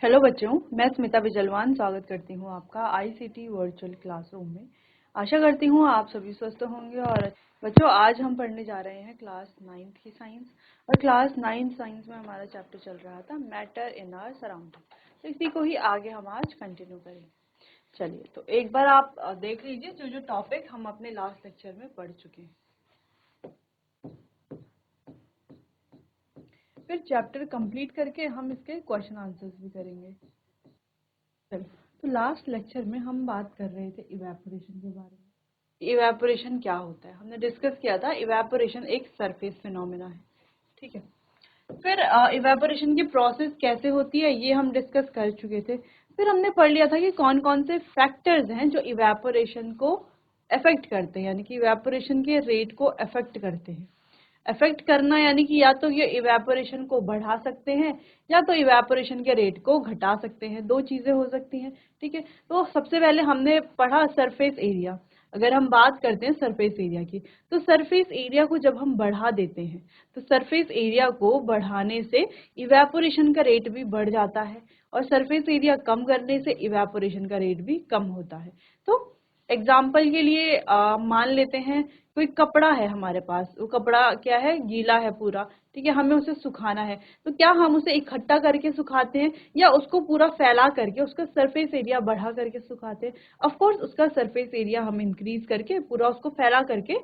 Hello बच्चों, मैं स्मिता बिजलवान स्वागत करती हूँ आपका आईसीटी वर्चुअल क्लासरूम में। आशा करती हूँ आप सभी स्वस्थ होंगे। और बच्चों, आज हम पढ़ने जा रहे हैं क्लास 9th की साइंस। और क्लास 9th साइंस में हमारा चैप्टर चल रहा था मैटर इन आवर सराउंडिंग। तो इसी को ही आगे हम आज कंटिन्यू करेंगे। चलिए, तो एक बार आप देख लीजिए जो जो टॉपिक हम अपने लास्ट लेक्चर में पढ़ चुके हैं, फिर चैप्टर कंप्लीट करके हम इसके क्वेश्चन आंसर्स भी करेंगे। चलो, तो लास्ट लेक्चर में हम बात कर रहे थे इवेपोरेशन के बारे में। इवेपोरेशन क्या होता है हमने डिस्कस किया था। इवेपोरेशन एक सरफेस फिनोमेना है, ठीक है। फिर इवेपोरेशन की प्रोसेस कैसे होती है ये हम डिस्कस कर चुके थे। फिर हमने पढ़ लिया था कि कौन कौन से फैक्टर्स हैं जो इवेपोरेशन को अफेक्ट करते हैं, यानी कि इवेपोरेशन के रेट को अफेक्ट करते हैं। अफेक्ट करना यानी कि या तो ये इवेपोरेशन को बढ़ा सकते हैं या तो इवेपोरेशन के रेट को घटा सकते हैं। दो चीजें हो सकती हैं, ठीक है। तो सबसे पहले हमने पढ़ा सरफेस एरिया। अगर हम बात करते हैं सरफेस एरिया की, तो सरफेस एरिया को जब हम बढ़ा देते हैं तो सरफेस एरिया को बढ़ाने से इवेपोरेशन का रेट भी बढ़ जाता है, और सरफेस एरिया कम करने से इवेपोरेशन का रेट भी कम होता है। तो एग्जाम्पल के लिए मान लेते हैं कोई कपड़ा है हमारे पास, वो कपड़ा क्या है, गीला है पूरा, ठीक है। हमें उसे सुखाना है, तो क्या हम उसे इकट्ठा करके सुखाते हैं या उसको पूरा फैला करके उसका सरफेस एरिया बढ़ा करके सुखाते हैं? ऑफ कोर्स उसका सरफेस एरिया हम इंक्रीज करके पूरा उसको फैला करके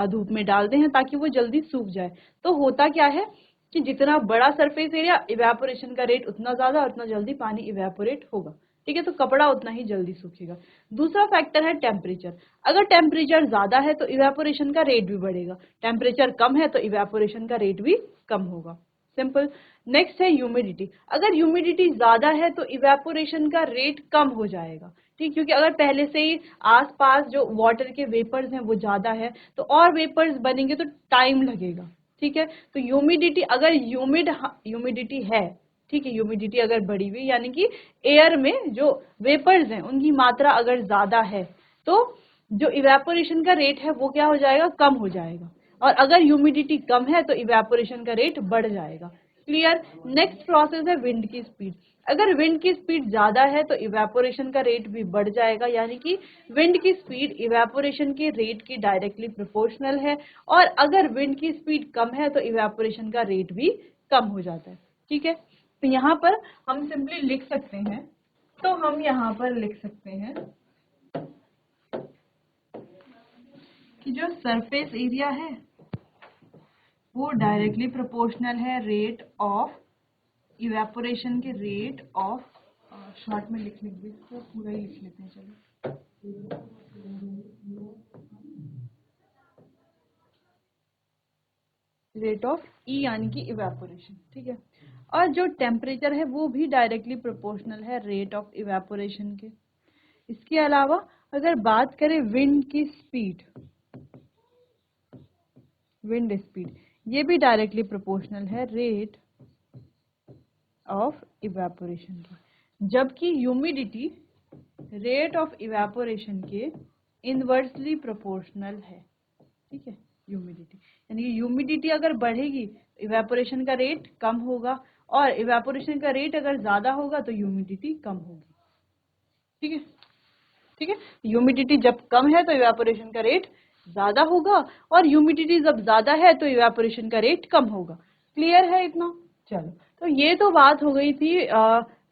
धूप में डालते हैं ताकि वो जल्दी सूख जाए। तो होता क्या है कि जितना बड़ा सरफेस एरिया, इवेपोरेशन का रेट उतना ज्यादा, उतना जल्दी पानी इवेपोरेट होगा, ठीक है। तो कपड़ा उतना ही जल्दी सूखेगा। दूसरा फैक्टर है टेम्परेचर। अगर टेम्परेचर ज्यादा है तो इवेपोरेशन का रेट भी बढ़ेगा, टेम्परेचर कम है तो इवेपोरेशन का रेट भी कम होगा। सिंपल। नेक्स्ट है ह्यूमिडिटी। अगर ह्यूमिडिटी ज्यादा है तो इवेपोरेशन का रेट कम हो जाएगा, ठीक, क्योंकि अगर पहले से ही आसपास जो वाटर के वेपर्स हैं वो ज्यादा है तो और वेपर्स बनेंगे तो टाइम लगेगा, ठीक है। तो ह्यूमिडिटी, अगर ह्यूमिडिटी है, ठीक है, ह्यूमिडिटी अगर बढ़ी हुई यानी कि एयर में जो वेपर्स हैं उनकी मात्रा अगर ज्यादा है तो जो इवेपोरेशन का रेट है वो क्या हो जाएगा, कम हो जाएगा। और अगर ह्यूमिडिटी कम है तो इवेपोरेशन का रेट बढ़ जाएगा। क्लियर। नेक्स्ट प्रोसेस है विंड की स्पीड। अगर विंड की स्पीड ज्यादा है तो इवेपोरेशन का रेट भी बढ़ जाएगा, यानी कि विंड की स्पीड इवेपोरेशन के रेट की डायरेक्टली प्रोपोर्शनल है। और अगर विंड की स्पीड कम है तो इवेपोरेशन का रेट भी कम हो जाता है, ठीक है। तो यहाँ पर हम सिंपली लिख सकते हैं, तो हम यहाँ पर लिख सकते हैं कि जो सरफेस एरिया है वो डायरेक्टली प्रोपोर्शनल है रेट ऑफ इवेपोरेशन के रेट ऑफ, शॉर्ट में लिख लेंगे इसको, पूरा ही लिख लेते हैं, चलो, रेट ऑफ ई यानी कि इवेपोरेशन, ठीक है। और जो टेम्परेचर है वो भी डायरेक्टली प्रोपोर्शनल है रेट ऑफ इवेपोरेशन के। इसके अलावा अगर बात करें विंड की स्पीड, विंड स्पीड ये भी डायरेक्टली प्रोपोर्शनल है रेट ऑफ इवेपोरेशन की, जबकि ह्यूमिडिटी रेट ऑफ इवेपोरेशन के इनवर्सली प्रोपोर्शनल है, ठीक है। ह्यूमिडिटी यानी कि ह्यूमिडिटी अगर बढ़ेगी तो इवेपोरेशन का रेट कम होगा, और इवेपोरेशन का रेट अगर ज्यादा होगा तो ह्यूमिडिटी कम होगी, ठीक है, ठीक है। ह्यूमिडिटी जब कम है तो इवेपोरेशन का रेट ज्यादा होगा, और ह्यूमिडिटी जब ज्यादा है तो इवेपोरेशन का रेट कम होगा। क्लियर है इतना? चलो, तो ये तो बात हो गई थी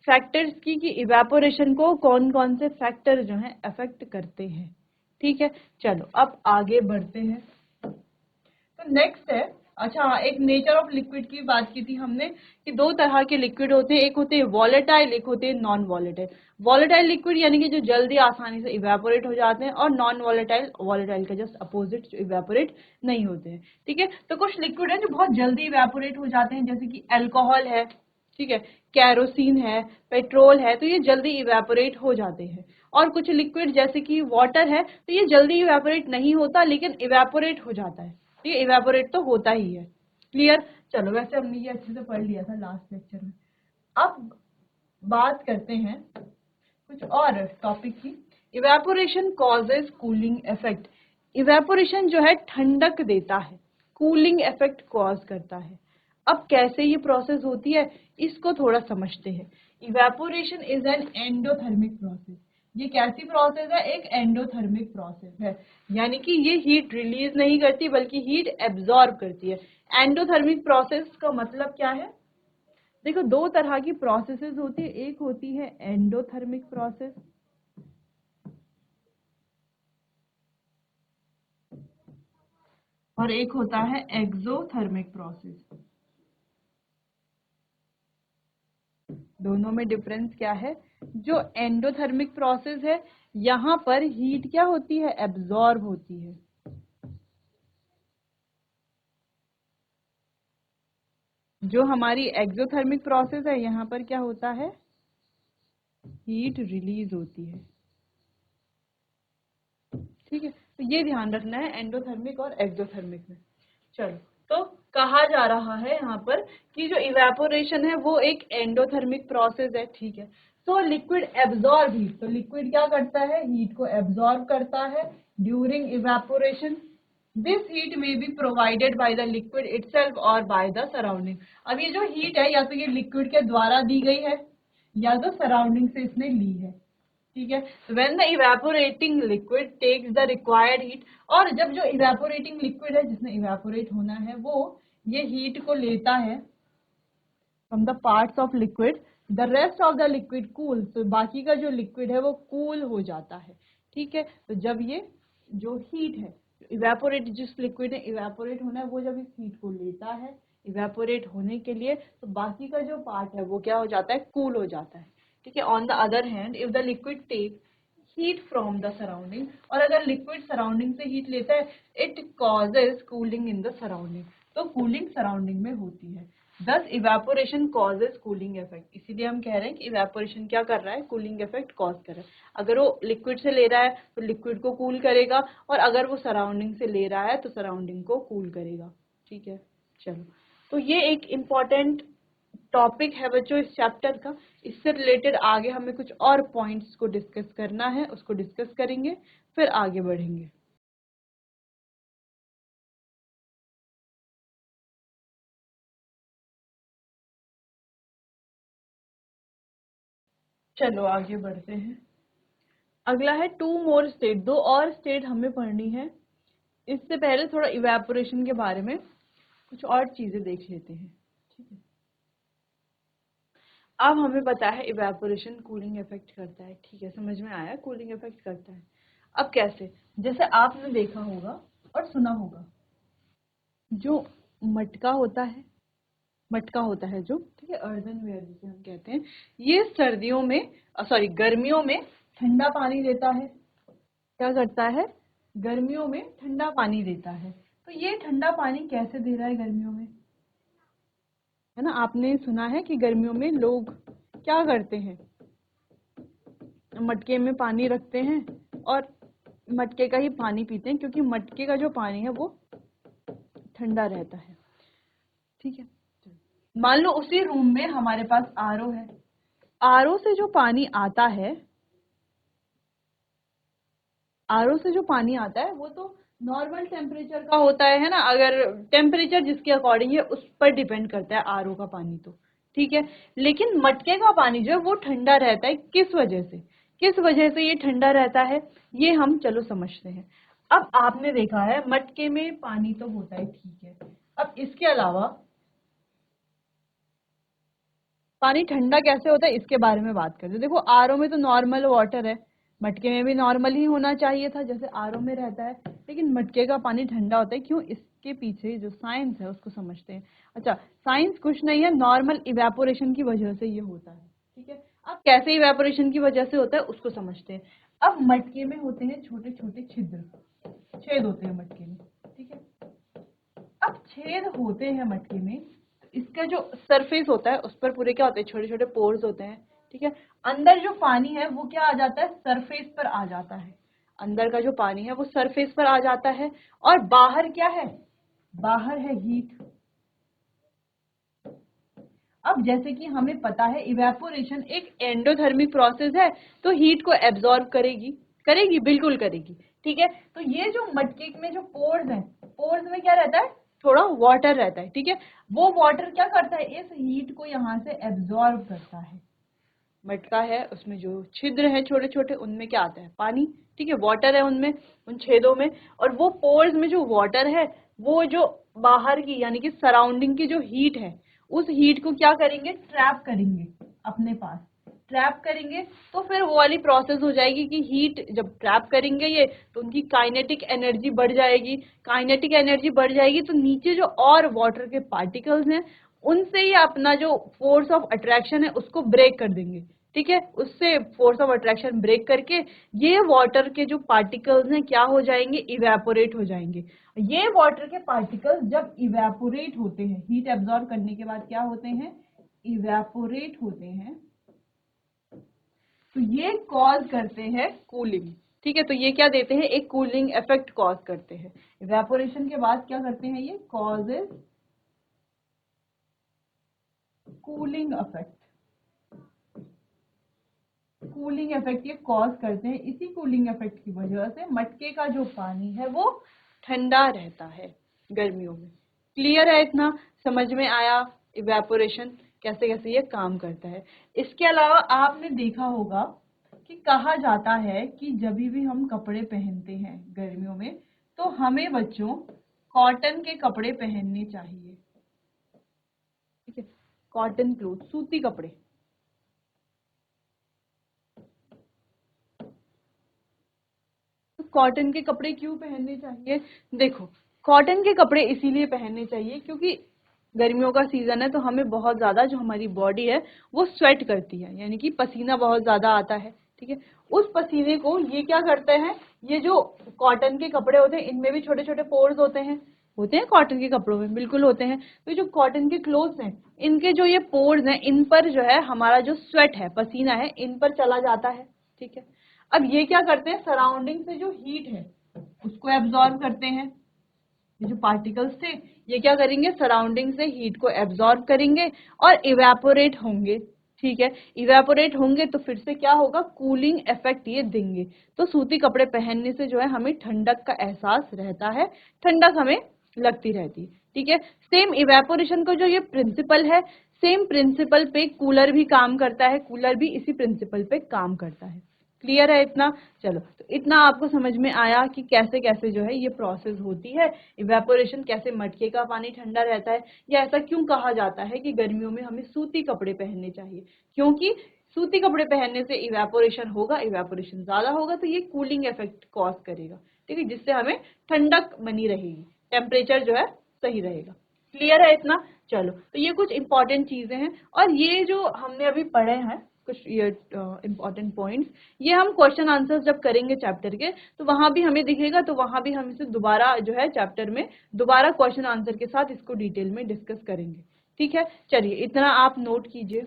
फैक्टर्स की कि इवेपोरेशन को कौन कौन से फैक्टर जो हैं अफेक्ट करते हैं, ठीक है। चलो अब आगे बढ़ते हैं। तो नेक्स्ट है, अच्छा हाँ, एक नेचर ऑफ लिक्विड की बात की थी हमने कि दो तरह के लिक्विड होते हैं, एक होते हैं वॉलेटाइल, एक होते हैं नॉन वॉलेटाइल। वॉलेटाइल लिक्विड यानी कि जो जल्दी आसानी से इवेपोरेट हो जाते हैं, और नॉन वॉलेटाइल, वॉलेटाइल का जस्ट अपोजिट, जो इवेपोरेट नहीं होते हैं, ठीक है। तो कुछ लिक्विड है जो बहुत जल्दी इवेपोरेट हो जाते हैं, जैसे कि अल्कोहल है, ठीक है, कैरोसिन है, पेट्रोल है, तो ये जल्दी इवेपोरेट हो जाते हैं। और कुछ लिक्विड जैसे कि वाटर है तो ये जल्दी इवेपोरेट नहीं होता लेकिन इवेपोरेट हो जाता है, ठीक है, इवेपोरेट तो होता ही है। क्लियर। चलो, वैसे हमने ये अच्छे से पढ़ लिया था लास्ट लेक्चर में। अब बात करते हैं कुछ और टॉपिक की। Evaporation causes cooling effect. Evaporation जो है ठंडक देता है, कूलिंग इफेक्ट कॉज करता है। अब कैसे ये प्रोसेस होती है इसको थोड़ा समझते हैं। Evaporation is an endothermic process. ये कैसी प्रोसेस है? एक एंडोथर्मिक प्रोसेस है, यानी कि ये हीट रिलीज नहीं करती बल्कि हीट एब्जॉर्ब करती है। एंडोथर्मिक प्रोसेस का मतलब क्या है? देखो, दो तरह की प्रोसेसेस होती है, एक होती है एंडोथर्मिक प्रोसेस और एक होता है एक्सोथर्मिक प्रोसेस। दोनों में डिफरेंस क्या है? जो एंडोथर्मिक प्रोसेस है यहाँ पर हीट क्या होती है? एब्जॉर्ब होती है। जो हमारी एक्सोथर्मिक प्रोसेस है यहाँ पर क्या होता है? हीट रिलीज होती है। ठीक है, तो ये ध्यान रखना है एंडोथर्मिक और एक्सोथर्मिक में। चलो, तो कहा जा रहा है यहाँ पर कि जो इवेपोरेशन है वो एक एंडोथर्मिक प्रोसेस है। ठीक है, तो लिक्विड एब्जॉर्ब हीट, तो लिक्विड क्या करता है? हीट को एब्जॉर्ब करता है ड्यूरिंग इवेपोरेशन। दिस हीट में be provided by the liquid itself और बाय द सराउंडिंग। अब ये जो हीट है या तो ये लिक्विड के द्वारा दी गई है या तो सराउंडिंग से इसने ली है। ठीक है, when the evaporating liquid takes the required heat, और जब जो इवेपोरेटिंग लिक्विड है जिसने इवेपोरेट होना है वो ये हीट को लेता है from the parts of liquid, the rest of the liquid cool, तो बाकी का जो लिक्विड है वो कूल हो जाता है। ठीक है, तो जब ये जो हीट है, इवेपोरेट, जिस लिक्विड ने इवेपोरेट होना है वो जब इस हीट को लेता है इवेपोरेट होने के लिए, तो बाकी का जो पार्ट है वो क्या हो जाता है? कूल हो जाता है। ठीक है, on the other hand if the liquid take heat from the surrounding, और अगर लिक्विड सराउंडिंग से हीट लेता है, it causes cooling in the surrounding, तो कूलिंग सराउंडिंग में होती है। दस इवेपोरेशन कॉजेज कूलिंग इफेक्ट, इसीलिए हम कह रहे हैं कि इवेपोरेशन क्या कर रहा है? कूलिंग इफेक्ट कॉज कर रहा है। अगर वो लिक्विड से ले रहा है तो लिक्विड को कूल करेगा, और अगर वो सराउंडिंग से ले रहा है तो सराउंडिंग को कूल करेगा। ठीक है, चलो, तो ये एक इम्पॉर्टेंट टॉपिक है बच्चों इस चैप्टर का। इससे रिलेटेड आगे हमें कुछ और पॉइंट्स को डिस्कस करना है, उसको डिस्कस करेंगे फिर आगे बढ़ेंगे। चलो आगे बढ़ते हैं। अगला है टू मोर स्टेट, दो और स्टेट हमें पढ़नी है। इससे पहले थोड़ा इवेपोरेशन के बारे में कुछ और चीजें देख लेते हैं। ठीक है, अब हमें पता है इवेपोरेशन कूलिंग इफेक्ट करता है। ठीक है, समझ में आया कूलिंग इफेक्ट करता है। अब कैसे? जैसे आपने देखा होगा और सुना होगा, जो मटका होता है, मटका होता है जो, ठीक है, अर्दनवेयर जिसे हम कहते हैं, ये सर्दियों में, सॉरी, गर्मियों में ठंडा पानी देता है। क्या करता है? गर्मियों में ठंडा पानी देता है। तो ये ठंडा पानी कैसे दे रहा है गर्मियों में? है ना, आपने सुना है कि गर्मियों में लोग क्या करते हैं? मटके में पानी रखते हैं और मटके का ही पानी पीते हैं, क्योंकि मटके का जो पानी है वो ठंडा रहता है। ठीक है, मान लो उसी रूम में हमारे पास आरओ है। आरओ से जो पानी आता है, आरओ से जो पानी आता है वो तो नॉर्मल टेम्परेचर का होता है ना, अगर टेम्परेचर जिसके अकॉर्डिंग है उस पर डिपेंड करता है आरओ का पानी तो। ठीक है, लेकिन मटके का पानी जो है वो ठंडा रहता है। किस वजह से? किस वजह से ये ठंडा रहता है ये हम चलो समझते हैं। अब आपने देखा है मटके में पानी तो होता है, ठीक है, अब इसके अलावा पानी ठंडा कैसे होता है इसके बारे में बात करते हैं। देखो, आरओ में तो नॉर्मल वाटर है, मटके में भी नॉर्मल ही होना चाहिए था जैसे आरओ में रहता है, लेकिन मटके का पानी ठंडा होता है। क्यों? इसके पीछे जो साइंस है उसको समझते हैं। अच्छा, साइंस कुछ नहीं है, नॉर्मल इवेपोरेशन की वजह से ये होता है। ठीक है, अब कैसे इवेपोरेशन की वजह से होता है उसको समझते हैं। अब मटके में होते हैं छोटे छोटे छिद्र, छेद होते हैं मटके में। ठीक है, अब छेद होते हैं मटके में, तो इसका जो सरफेस होता है उस पर पूरे क्या होते हैं? छोटे छोटे पोर्स होते हैं। ठीक है, अंदर जो पानी है वो क्या आ जाता है? सरफेस पर आ जाता है। अंदर का जो पानी है वो सरफेस पर आ जाता है, और बाहर क्या है? बाहर है हीट। अब जैसे कि हमें पता है इवेपोरेशन एक एंडोथर्मिक प्रोसेस है, तो हीट को एब्जॉर्ब करेगी, करेगी, बिल्कुल करेगी। ठीक है, तो ये जो मटके में जो पोर्स हैं, पोर्स में क्या रहता है? थोड़ा वाटर रहता है, ठीक है। वो वाटर क्या करता है, इस हीट को यहाँ से एब्जॉर्ब करता है। मटका है, उसमें जो छिद्र है छोटे छोटे, उनमें क्या आता है, पानी, ठीक है, वाटर है उनमें, उन छेदों में। और वो पोर्स में जो वाटर है, वो जो बाहर की यानी कि सराउंडिंग की जो हीट है, उस हीट को क्या करेंगे, ट्रैप करेंगे अपने पास। ट्रैप करेंगे तो फिर वो वाली प्रोसेस हो जाएगी कि हीट जब ट्रैप करेंगे ये, तो उनकी काइनेटिक एनर्जी बढ़ जाएगी। काइनेटिक एनर्जी बढ़ जाएगी तो नीचे जो और वाटर के पार्टिकल्स हैं, उनसे ही अपना जो फोर्स ऑफ अट्रैक्शन है उसको ब्रेक कर देंगे, ठीक है। उससे फोर्स ऑफ अट्रैक्शन ब्रेक करके ये वाटर के जो पार्टिकल्स हैं क्या हो जाएंगे, इवेपोरेट हो जाएंगे। ये वाटर के पार्टिकल्स जब इवेपोरेट होते हैं, हीट एब्जॉर्ब करने के बाद क्या होते हैं, इवेपोरेट होते हैं, तो ये कॉज करते हैं कूलिंग, ठीक है। तो ये क्या देते हैं, एक कूलिंग इफेक्ट कॉज करते हैं। इवेपोरेशन के बाद क्या करते हैं, ये causes cooling effect. Cooling effect ये कॉज करते हैं। इसी कूलिंग इफेक्ट की वजह से मटके का जो पानी है वो ठंडा रहता है गर्मियों में। क्लियर है, इतना समझ में आया इवेपोरेशन कैसे कैसे ये काम करता है। इसके अलावा आपने देखा होगा कि कहा जाता है कि जब भी हम कपड़े पहनते हैं गर्मियों में, तो हमें बच्चों कॉटन के कपड़े पहनने चाहिए, ठीक है, कॉटन क्लोथ, सूती कपड़े। तो कॉटन के कपड़े क्यों पहनने चाहिए, देखो कॉटन के कपड़े इसीलिए पहनने चाहिए क्योंकि गर्मियों का सीजन है, तो हमें बहुत ज्यादा जो हमारी बॉडी है वो स्वेट करती है, यानी कि पसीना बहुत ज्यादा आता है, ठीक है। उस पसीने को ये क्या करते हैं, ये जो कॉटन के कपड़े होते हैं इनमें भी छोटे छोटे पोर्स होते हैं कॉटन के कपड़ों में, बिल्कुल होते हैं। तो जो कॉटन के क्लोथ्स हैं, इनके जो ये पोर्स हैं, इन पर जो है हमारा जो स्वेट है, पसीना है, इन पर चला जाता है, ठीक है। अब ये क्या करते हैं, सराउंडिंग से जो हीट है उसको एब्जॉर्ब करते हैं। ये जो पार्टिकल्स थे ये क्या करेंगे, सराउंडिंग से हीट को एब्जॉर्ब करेंगे और इवेपोरेट होंगे, ठीक है। इवेपोरेट होंगे तो फिर से क्या होगा, कूलिंग इफेक्ट ये देंगे। तो सूती कपड़े पहनने से जो है हमें ठंडक का एहसास रहता है, ठंडक हमें लगती रहती है, ठीक है। सेम इवेपोरेशन का जो ये प्रिंसिपल है, सेम प्रिंसिपल पे कूलर भी काम करता है, कूलर भी इसी प्रिंसिपल पे काम करता है। क्लियर है इतना, चलो तो इतना आपको समझ में आया कि कैसे कैसे जो है ये प्रोसेस होती है, इवेपोरेशन कैसे मटके का पानी ठंडा रहता है, या ऐसा क्यों कहा जाता है कि गर्मियों में हमें सूती कपड़े पहनने चाहिए, क्योंकि सूती कपड़े पहनने से इवेपोरेशन होगा, इवेपोरेशन ज्यादा होगा तो ये कूलिंग इफेक्ट कॉज करेगा, ठीक है, जिससे हमें ठंडक बनी रहेगी, टेम्परेचर जो है सही रहेगा। क्लियर है इतना, चलो तो ये कुछ इंपॉर्टेंट चीजें हैं। और ये जो हमने अभी पढ़े हैं कुछ ये इंपॉर्टेंट पॉइंट्स, ये हम क्वेश्चन आंसर्स जब करेंगे चैप्टर के, तो वहां भी हमें दिखेगा, तो वहां भी हम इसे दोबारा जो है चैप्टर में दोबारा क्वेश्चन आंसर के साथ इसको डिटेल में डिस्कस करेंगे, ठीक है। चलिए इतना आप नोट कीजिए।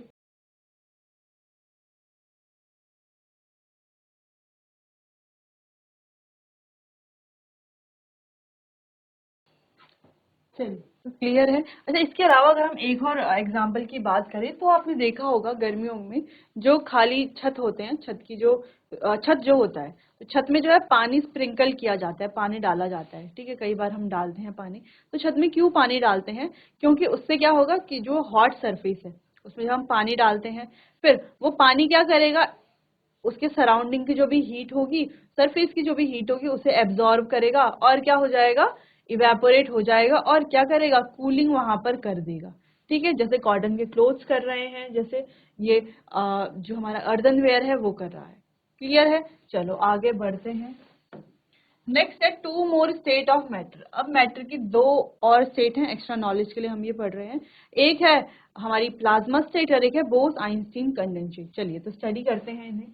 चलिए तो क्लियर है। अच्छा, इसके अलावा अगर हम एक और एग्जाम्पल की बात करें, तो आपने देखा होगा गर्मियों में जो खाली छत होते हैं, छत की जो छत जो होता है, तो छत में जो है पानी स्प्रिंकल किया जाता है, पानी डाला जाता है, ठीक है, कई बार हम डालते हैं पानी। तो छत में क्यों पानी डालते हैं, क्योंकि उससे क्या होगा कि जो हॉट सरफेस है उसमें जब हम पानी डालते हैं, फिर वो पानी क्या करेगा, उसके सराउंडिंग की जो भी हीट होगी, सरफेस की जो भी हीट होगी उसे एब्जॉर्ब करेगा और क्या हो जाएगा, इवेपोरेट हो जाएगा, और क्या करेगा, कूलिंग वहां पर कर देगा, ठीक है। जैसे कॉटन के क्लोथ्स कर रहे हैं, जैसे ये जो हमारा अर्दनवेयर है वो कर रहा है। क्लियर है, चलो आगे बढ़ते हैं। नेक्स्ट है two more state of matter. अब मैटर की दो और स्टेट हैं, एक्स्ट्रा नॉलेज के लिए हम ये पढ़ रहे हैं। एक है हमारी प्लाज्मा स्टेट और एक है बोस आइंस्टीन कंडेंसेट। चलिए तो स्टडी करते हैं इन्हें।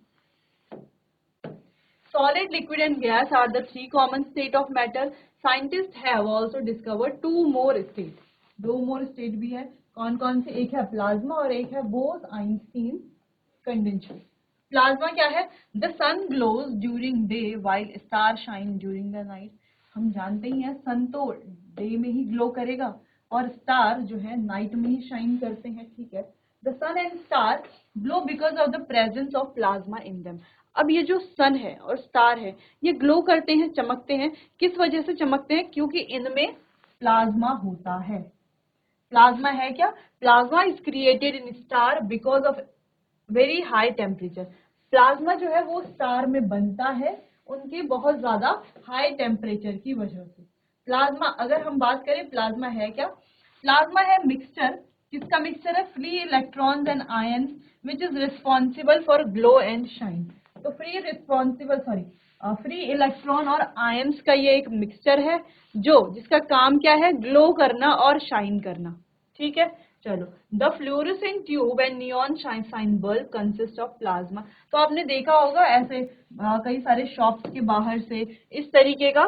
Solid, liquid and gas are the three common state of matter. Scientists have also discovered two more states. दो more state भी है, कौन कौन से, एक है प्लाज्मा और एक है बोस आइंस्टीन कंडेंसेट। प्लाज्मा क्या है, the sun glows during day while star shine during the night. हम जानते ही हैं सन तो डे में ही ग्लो करेगा और स्टार जो है नाइट में ही शाइन करते हैं, ठीक है। The sun and star glow because of the presence of plasma in them. अब ये जो सन है और स्टार है ये ग्लो करते हैं, चमकते हैं, किस वजह से चमकते हैं, क्योंकि इनमें प्लाज्मा होता है। प्लाज्मा है क्या? Plasma is created in star because of very high temperature. Plasma जो है वो स्टार में बनता है उनके बहुत ज्यादा हाई टेम्परेचर की वजह से। प्लाज्मा, अगर हम बात करें प्लाज्मा है क्या? प्लाज्मा है मिक्सचर, किसका मिक्सचर है? Free electrons and ions which is responsible for glow and shine. तो फ्री इलेक्ट्रॉन और आयंस का ये एक मिक्सचर है जो जिसका काम क्या है? ग्लो करना और शाइन करना। ठीक है, चलो। The fluorescent tube and neon shine bulb consist of plasma. तो आपने देखा होगा ऐसे कई सारे शॉप्स के बाहर से इस तरीके का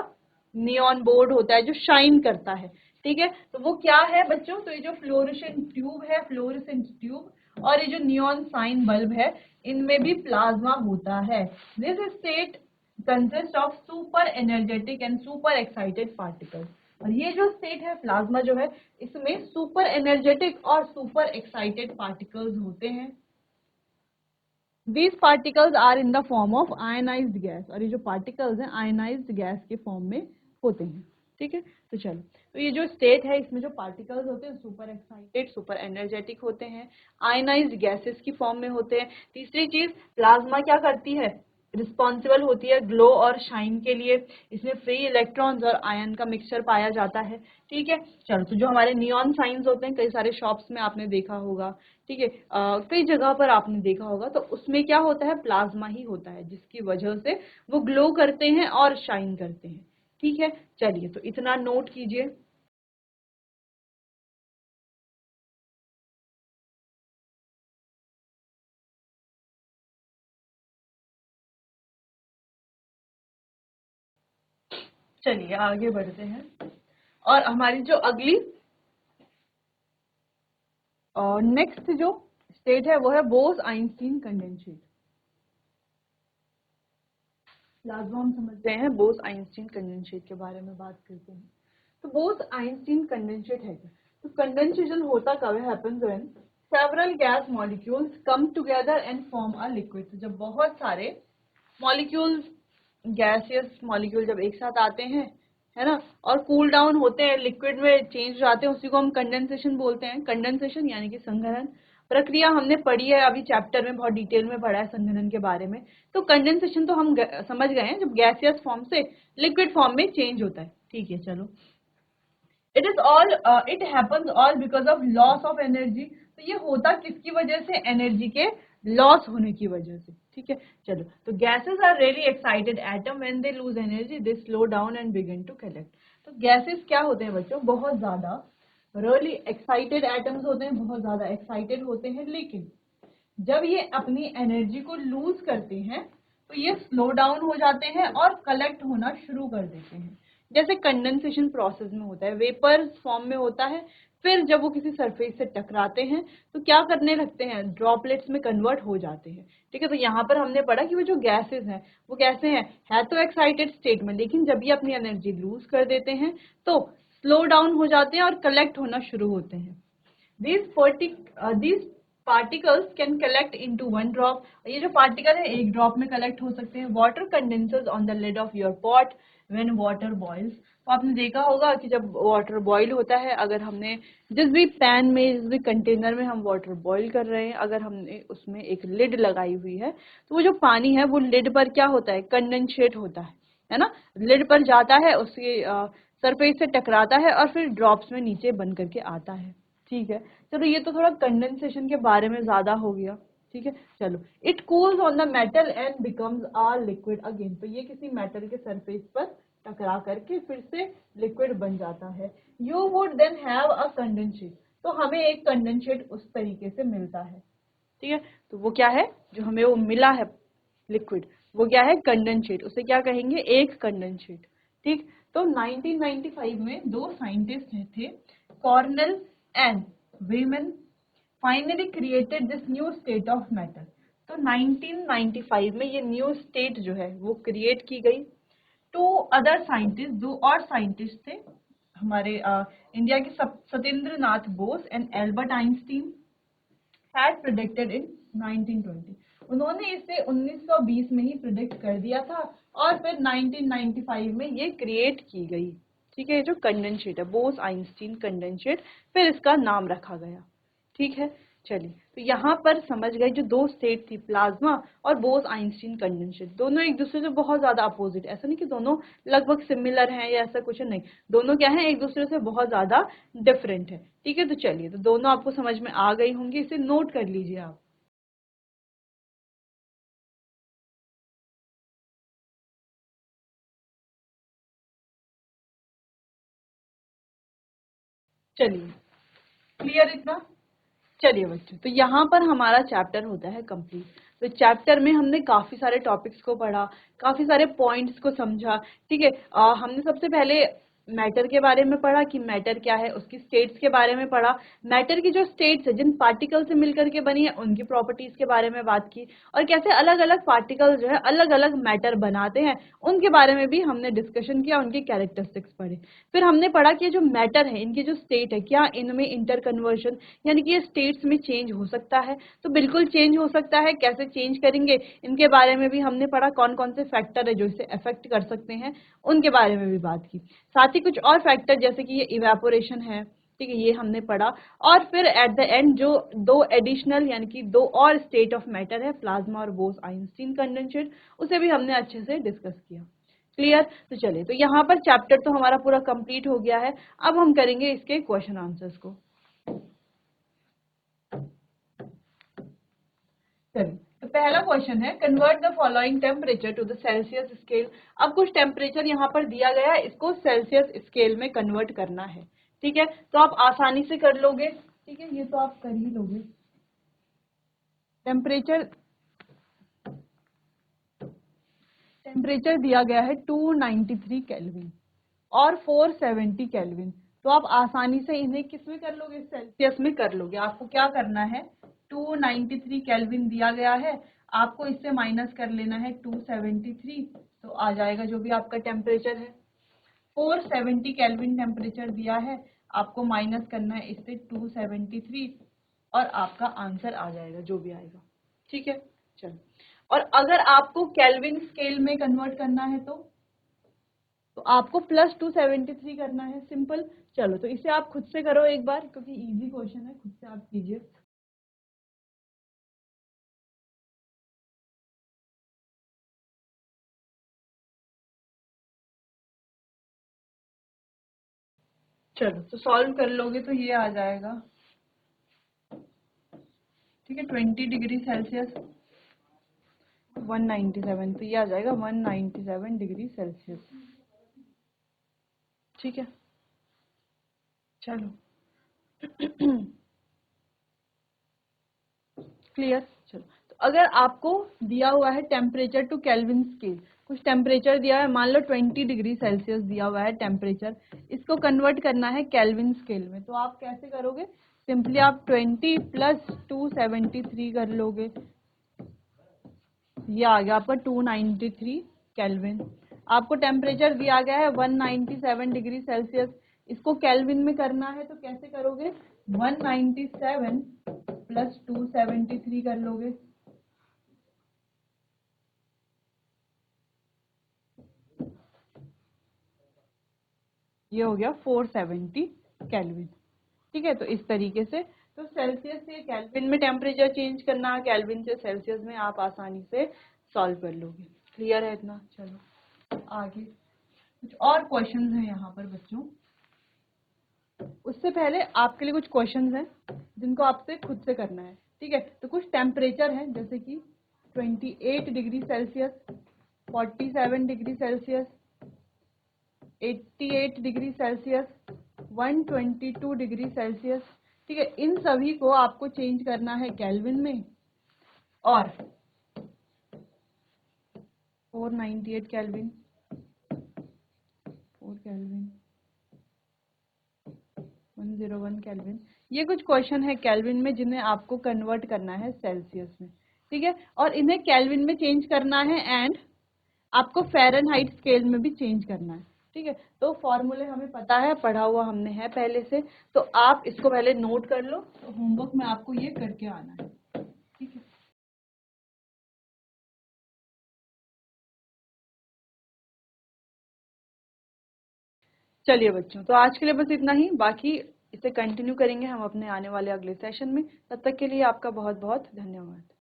नियॉन बोर्ड होता है जो शाइन करता है। ठीक है, तो वो क्या है बच्चों? तो ये जो फ्लोरोसेंट ट्यूब है, फ्लोरोसेंट ट्यूब और ये जो नियॉन साइन बल्ब है, इनमें भी प्लाज्मा होता है। This state consist of super energetic and super excited particles. और ये जो स्टेट है प्लाज्मा जो है, इसमें सुपर एनर्जेटिक और सुपर एक्साइटेड पार्टिकल्स होते हैं। These particles are in the form of ionized gas। और ये जो पार्टिकल्स हैं आयनाइज्ड गैस के फॉर्म में होते हैं। ठीक है, तो चलो, तो ये जो स्टेट है इसमें जो पार्टिकल्स होते हैं सुपर एक्साइटेड, सुपर एनर्जेटिक होते हैं, आयनाइज्ड गैसेस की फॉर्म में होते हैं। तीसरी चीज, प्लाज्मा क्या करती है? रिस्पॉन्सिबल होती है ग्लो और शाइन के लिए। इसमें फ्री इलेक्ट्रॉन्स और आयन का मिक्सचर पाया जाता है। ठीक है, चलो, तो जो हमारे नियॉन साइंस होते हैं कई सारे शॉप्स में आपने देखा होगा, ठीक है, कई जगह पर आपने देखा होगा, तो उसमें क्या होता है? प्लाज्मा ही होता है जिसकी वजह से वो ग्लो करते हैं और शाइन करते हैं। ठीक है, चलिए, तो इतना नोट कीजिए। चलिए आगे बढ़ते हैं और हमारी जो अगली नेक्स्ट जो स्टेट है वो है बोस आइंस्टीन कंडेंसेट। प्लाज्मा हम समझ रहे हैं, बोस आइंस्टीन कंडेंसेट के बारे में बात करते हैं। तो बोस आइंस्टीन कंडेंसेट है क्या? तो कंडेंसेशन होता कब है? Happens when several gas molecules come together and form a liquid. तो जब बहुत सारे मॉलिक्यूल्स, गैसियस मॉलिक्यूल जब एक साथ आते हैं, है ना, और कूल डाउन होते हैं, लिक्विड में चेंज हो जाते हैं, उसी को हम कंडेंसेशन बोलते हैं। कंडेंसेशन यानी कि संघनन प्रक्रिया हमने पढ़ी है, अभी चैप्टर में बहुत डिटेल में पढ़ा है संघनन के बारे में। तो कंडेंसेशन तो हम समझ गए हैं, जब गैसियस फॉर्म से लिक्विड फॉर्म में चेंज होता है। ठीक है, चलो। It happens all because of loss of energy. तो ये होता किसकी वजह से? एनर्जी के लॉस होने की वजह से। ठीक है, चलो, तो gases are really excited atom when they lose energy they slow down and begin to collect. तो गैसेस क्या होते हैं बच्चों? बहुत ज्यादा रियली एक्साइटेड एटम्स होते हैं, बहुत ज्यादा एक्साइटेड होते हैं, लेकिन जब ये अपनी एनर्जी को लूज करते हैं तो ये स्लो डाउन हो जाते हैं और कलेक्ट होना शुरू कर देते हैं। जैसे कंडेंसेशन प्रोसेस में होता है, वेपर फॉर्म में होता है, फिर जब वो किसी सरफेस से टकराते हैं तो क्या करने लगते हैं? ड्रॉपलेट्स में कन्वर्ट हो जाते हैं। ठीक है, तो यहाँ पर हमने पढ़ा कि वो जो गैसेस हैं वो कैसे हैं? है तो एक्साइटेड स्टेट में, लेकिन जब ये अपनी एनर्जी लूज कर देते हैं तो स्लो डाउन हो जाते हैं और कलेक्ट होना शुरू होते हैं। These particles can collect into one drop। ये जो पार्टिकल है एक ड्रॉप में कलेक्ट हो सकते हैं। Water condenses on the lid of your pot when water boils. तो आपने देखा होगा कि जब वाटर बॉईल होता है, अगर हमने जिस भी पैन में, जिस भी कंटेनर में हम वाटर बॉईल कर रहे हैं, अगर हमने उसमें एक लिड लगाई हुई है तो वो जो पानी है वो लिड पर क्या होता है? कंडेंसेट होता है ना, लिड पर जाता है, उसके सरफेस से टकराता है और फिर ड्रॉप्स में नीचे बन करके आता है। ठीक है, चलो, ये तो थोड़ा कंडेंसेशन के बारे में ज्यादा हो गया। ठीक है, चलो। It cools on the metal and becomes a liquid again. तो ये किसी मेटल के सरफेस पर टकरा करके फिर से लिक्विड बन जाता है। You would then have a condensate. तो हमें एक कंडेंसेट उस तरीके से मिलता है। ठीक है, तो वो क्या है जो हमें वो मिला है लिक्विड? वो क्या है? कंडेंसेट। उसे क्या कहेंगे? एक कंडेंसेट। ठीक, तो 1995 में दो साइंटिस्ट थे, Cornell and women, finally created this new state of matter. तो 1995 में ये न्यू स्टेट जो है वो क्रिएट की गई। टू अदर साइंटिस्ट, दो और साइंटिस्ट थे हमारे इंडिया के, Satyendra Nath Bose and Albert Einstein had predicted in 1920। उन्होंने इसे 1920 में ही प्रिडिक्ट कर दिया था और फिर 1995 में ये क्रिएट की गई। ठीक है, ये जो कंडेंसेट है बोस आइंस्टीन कंडेंसेट, फिर इसका नाम रखा गया। ठीक है, चलिए तो यहाँ पर समझ गए जो दो स्टेट थी प्लाज्मा और बोस आइंस्टीन कंडेंसेट, दोनों एक दूसरे से बहुत ज्यादा अपोजिट, ऐसा नहीं कि दोनों लगभग सिमिलर हैं या ऐसा कुछ नहीं, दोनों क्या है एक दूसरे से बहुत ज्यादा डिफरेंट है। ठीक है, तो चलिए तो दोनों आपको समझ में आ गई होंगी, इसे नोट कर लीजिए आप। चलिए क्लियर इतना। चलिए बच्चों, तो यहाँ पर हमारा चैप्टर होता है कंप्लीट। तो चैप्टर में हमने काफी सारे टॉपिक्स को पढ़ा, काफी सारे पॉइंट्स को समझा। ठीक है, हमने सबसे पहले मैटर के बारे में पढ़ा कि मैटर क्या है, उसकी स्टेट्स के बारे में पढ़ा, मैटर की जो स्टेट्स है जिन पार्टिकल से मिलकर के बनी है उनकी प्रॉपर्टीज के बारे में बात की, और कैसे अलग अलग पार्टिकल जो है अलग अलग मैटर बनाते हैं उनके बारे में भी हमने डिस्कशन किया, उनकी कैरेक्टरिस्टिक्स पढ़े। फिर हमने पढ़ा कि जो मैटर है इनकी जो स्टेट है क्या इनमें इंटर कन्वर्शन यानी कि ये स्टेट्स में चेंज हो सकता है, तो बिल्कुल चेंज हो सकता है, कैसे चेंज करेंगे इनके बारे में भी हमने पढ़ा, कौन कौन से फैक्टर है जो इसे अफेक्ट कर सकते हैं उनके बारे में भी बात की। साथ ही कुछ और फैक्टर जैसे कि ये इवेपोरेशन है, ठीक है, ये हमने पढ़ा। और फिर एट द एंड जो दो एडिशनल यानी कि दो और स्टेट ऑफ मैटर है प्लाज्मा और बोस आइंस्टीन कंडेंसेट, उसे भी हमने अच्छे से डिस्कस किया। क्लियर, तो चलिए तो यहाँ पर चैप्टर तो हमारा पूरा कंप्लीट हो गया है। अब हम करेंगे इसके क्वेश्चन आंसर्स को। चलिए तो पहला क्वेश्चन है convert the following temperature to the Celsius scale. अब कुछ टेम्परेचर यहाँ पर दिया गया है, इसको सेल्सियस स्केल में कन्वर्ट करना है। ठीक है, तो आप आसानी से कर लोगे। ठीक है, ये तो आप कर ही लोगे। टेम्परेचर टेम्परेचर दिया गया है 293 केल्विन और 470 केल्विन, तो आप आसानी से इन्हें किस में कर लोगे, सेल्सियस में कर लोगे। आपको क्या करना है, 293 केल्विन दिया गया है, आपको इससे माइनस कर लेना है 273, तो आ जाएगा जो भी आपका टेम्परेचर है। 470 केल्विन टेम्परेचर दिया है, आपको माइनस करना है इससे 273 और आपका आंसर आ जाएगा जो भी आएगा। ठीक है, चलो। और अगर आपको केल्विन स्केल में कन्वर्ट करना है तो आपको प्लस 273 करना है, सिंपल। चलो तो इसे आप खुद से करो एक बार, क्योंकि इजी क्वेश्चन है, खुद से आप कीजिए। चलो तो सॉल्व कर लोगे तो ये आ जाएगा। ठीक है, 20 डिग्री सेल्सियस 197, तो ये आ जाएगा 197 डिग्री सेल्सियस। ठीक है, चलो क्लियर। चलो तो अगर आपको दिया हुआ है टेम्परेचर टू केल्विन स्केल, कुछ टेम्परेचर दिया है, मान लो 20 डिग्री सेल्सियस दिया हुआ है टेम्परेचर, इसको कन्वर्ट करना है केल्विन स्केल में, तो आप कैसे करोगे, सिंपली आप 20 प्लस 273 कर लोगे, ये आ गया आपका 293 केल्विन। आपको टेम्परेचर दिया गया है 197 डिग्री सेल्सियस, इसको केल्विन में करना है तो कैसे करोगे, 197 प्लस 273 कर लोगे, ये हो गया 470 केल्विन। ठीक है, तो इस तरीके से तो सेल्सियस से केल्विन में टेम्परेचर चेंज करना है, केल्विन से सेल्सियस में, आप आसानी से सॉल्व कर लोगे। क्लियर है इतना। चलो आगे कुछ और क्वेश्चंस हैं यहाँ पर बच्चों। उससे पहले आपके लिए कुछ क्वेश्चंस हैं जिनको आपसे खुद से करना है। ठीक है, तो कुछ टेम्परेचर है जैसे कि 28 degree Celsius, 47 degree Celsius, 88 degree Celsius, 122 degree Celsius. ठीक है, इन सभी को आपको चेंज करना है केल्विन में, और 498 केल्विन, 4 केल्विन, 101 केल्विन, ये कुछ क्वेश्चन है केल्विन में जिन्हें आपको कन्वर्ट करना है सेल्सियस में। ठीक है, और इन्हें केल्विन में चेंज करना है एंड आपको फ़ारेनहाइट स्केल में भी चेंज करना है। ठीक है, तो फॉर्मूले हमें पता है, पढ़ा हुआ हमने है पहले से, तो आप इसको पहले नोट कर लो, तो होमवर्क में आपको ये करके आना है। ठीक है, चलिए बच्चों, तो आज के लिए बस इतना ही, बाकी इसे कंटिन्यू करेंगे हम अपने आने वाले अगले सेशन में। तब तक के लिए आपका बहुत बहुत धन्यवाद।